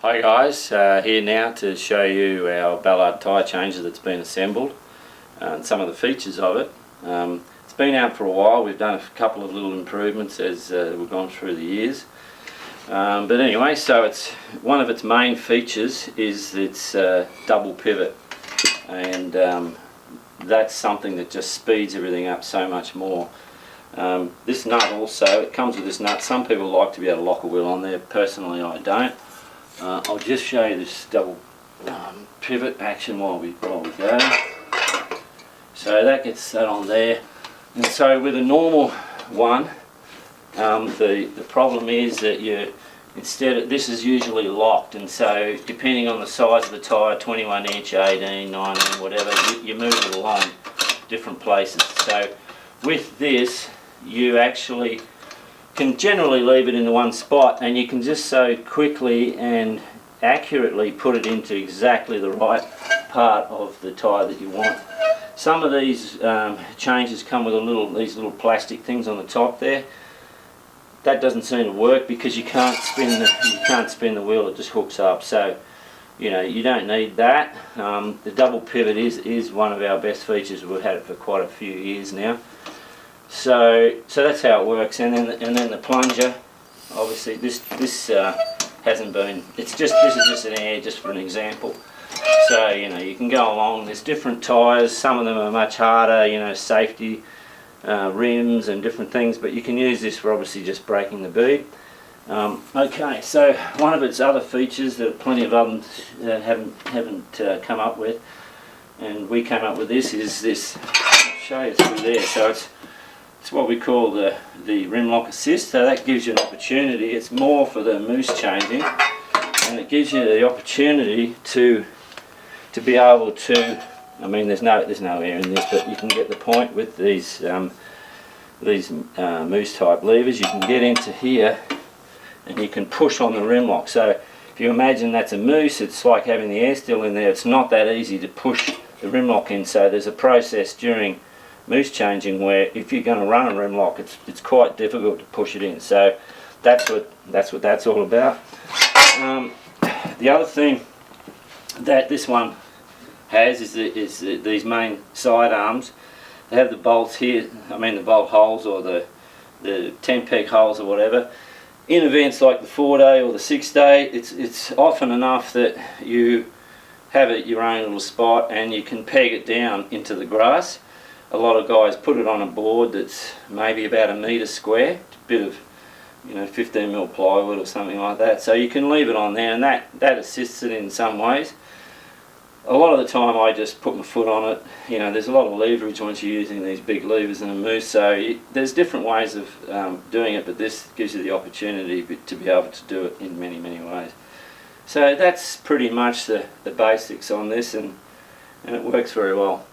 Hi guys, here now to show you our Ballard tyre changer that's been assembled and some of the features of it. It's been out for a while. We've done a couple of little improvements as we've gone through the years. But anyway, so it's one of its main features is its double pivot, and that's something that just speeds everything up so much more. This nut also, it comes with this nut. Some people like to be able to lock a wheel on there. Personally, I don't. I'll just show you this double pivot action while we go. So that gets set on there, and so with a normal one, the problem is that this is usually locked, and so depending on the size of the tyre, 21 inch, 18, 19, whatever, you move it along different places. So with this, you actually can generally leave it in the one spot, and you can just so quickly and accurately put it into exactly the right part of the tyre that you want. Some of these changes come with these little plastic things on the top there. That doesn't seem to work because you can't spin the wheel. It just hooks up. So you don't need that. The double pivot is one of our best features. We've had it for quite a few years now. So that's how it works, and then the plunger. Obviously, this hasn't been. This is just an air, just for an example. So you can go along. There's different tyres. Some of them are much harder. Safety rims and different things. But you can use this for obviously just breaking the bead. Okay, so one of its other features that plenty of others haven't come up with, and we came up with this, is this. I'll show you through there. So it's what we call the rim lock assist. So that gives you an opportunity. It's more for the mousse changing, and it gives you the opportunity to be able to. I mean, there's no air in this, but you can get the point with these mousse type levers. You can get into here, and you can push on the rim lock. So if you imagine that's a mousse, it's like having the air still in there. It's not that easy to push the rim lock in. So there's a process during mousse changing where if you're going to run a rim lock, it's quite difficult to push it in. So that's what that's all about. The other thing that this one has is these main side arms. They have the bolts here. I mean the bolt holes, or the 10 peg holes or whatever. In events like the 4-day or the 6-day, it's often enough that you have it your own little spot and you can peg it down into the grass. A lot of guys put it on a board that's maybe about 1 metre square, a bit of 15mm plywood or something like that. So you can leave it on there, and that assists it in some ways. A lot of the time I just put my foot on it. There's a lot of leverage once you're using these big levers in a mousse, so there's different ways of doing it, but this gives you the opportunity to be able to do it in many, many ways. So that's pretty much the basics on this, and it works very well.